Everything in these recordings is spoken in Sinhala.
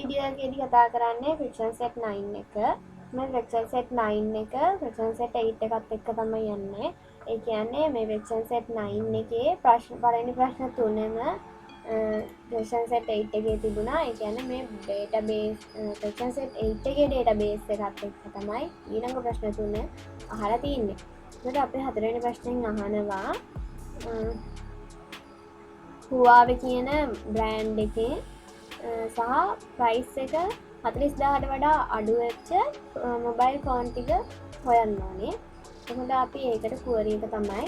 වීඩියෝ එකේදී කතා කරන්නේ friction set 9 එක. මේ friction set 9 එක friction set 8 එකත් එක්ක තමයි යන්නේ. ඒ කියන්නේ මේ friction set 9 එකේ පළවෙනි ප්‍රශ්න තුනෙම friction set 8 එකේ තිබුණා. ඒ කියන්නේ මේ database friction set 8 එකේ database එකත් එක්ක තමයි ඊළඟ ප්‍රශ්න තුන අහලා තියෙන්නේ. ඒකට අපි හතරවෙනි ප්‍රශ්නෙන් අහනවා Huawei කියන බ්‍රෑන්ඩ් එකේ සහ ප්‍රයිස් එක 40000ට වඩා අඩු වෙච්ච මොබයිල් ෆෝන් ටික හොයන්න ඕනේ. එතකොට අපි ඒකට query එක තමයි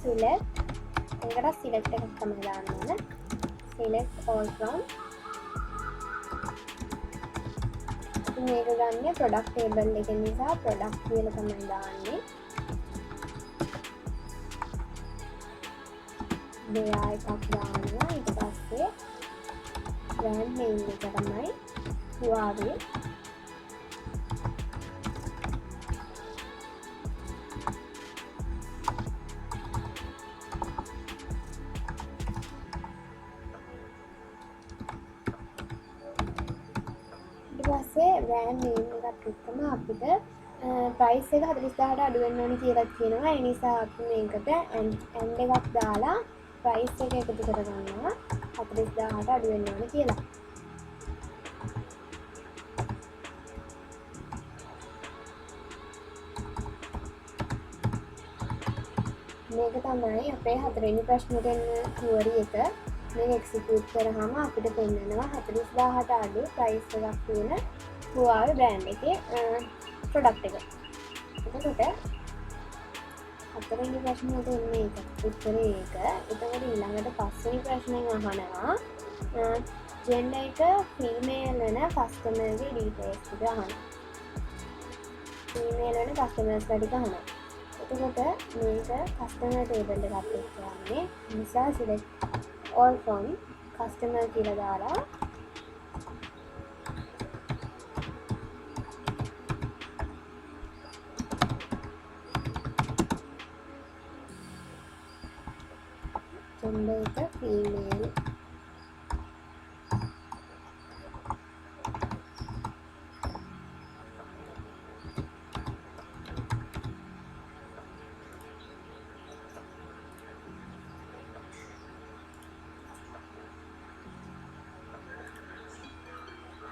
select ඒකට select එකක් තමයි දාන්න ඕනේ. select all from මේක ගන්න product table එක නිසා product කියලා තමයි දාන්නේ. දෙයා එකක් දානවා. ඊට පස්සේ brand name එක තමයි Huawei. ඊට පස්සේ brand name එකත් එක්කම අපිට price එක 40000ට අඩු වෙන්න ඕනි කියලා කියනවා. ඒ නිසා අපි මේකට and එකක් දාලා price එක එකතු කරගන්නවා 40000ට අඩු වෙන්න ඕනේ කියලා. මේක තමයි අපේ හතරවෙනි ප්‍රශ්නෙට එන query එක. මේක execute කරාම අපිට පෙන්නනවා 40000ට අඩු price එකක් තියෙන Huawei brand එකේ product එක. එතකොට හතරවෙනි ප්‍රශ්නෙට එන්නේ ඒක. උත්තරේ ඒක. එතකොට ඊළඟට පස්වෙනි ප්‍රශ්නෙන් අහනවා gender එක female වෙන customer ගේ details ටික අහනවා. female වෙන customers ටික අහනවා. එතකොට මේක customer table එකක් එක්ක යන්නේ. නිසා select all from customer කියලා දාලා gender එක female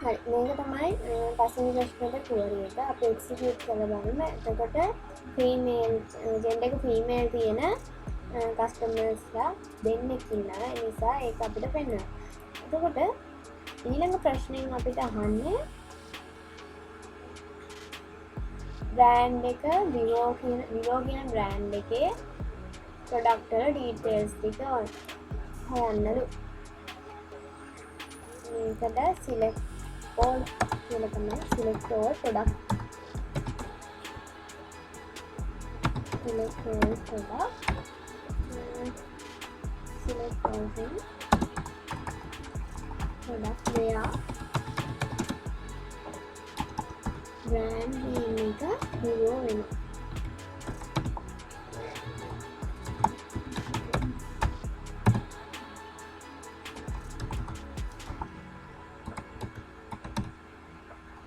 හරි මේක තමයි පස්වෙනි ප්‍රශ්නෙට query එක. අපි execute කරලා බලමු. එතකොට female gender එක female තියෙන කස්ටමර්ස්ලා දෙන්නෙක් ඉන්නවා. ඒ නිසා ඒක අපිට පෙන්වනවා. එතකොට ඊළඟ ප්‍රශ්නෙන් අපිට අහන්නේ බ්‍රෑන්ඩ් එක Vivo කියන බ්‍රෑන්ඩ් එකේ ප්‍රොඩක්ට් වල ඩීටේල්ස් ටික හොයන්නලු. මේකට select all කියලා තමයි select all product select all product select all product where brand name එක Vivo වෙනවා.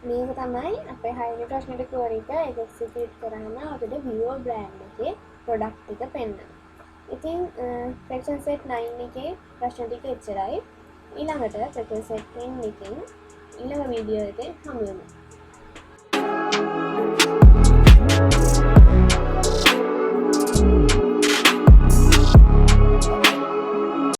මේක තමයි අපේ හයවෙනි ප්‍රශ්නෙට query එක. ඒක execute කරාම අපිට Vivo brand එකේ product ටික පෙන්නනවා. ඉතින් friction set 9 එකේ ප්‍රශ්න ටික එච්චරයි. ඊළඟට friction set 10 එකෙන් ඊළඟ වීඩියෝ එකේ හමු වෙමු.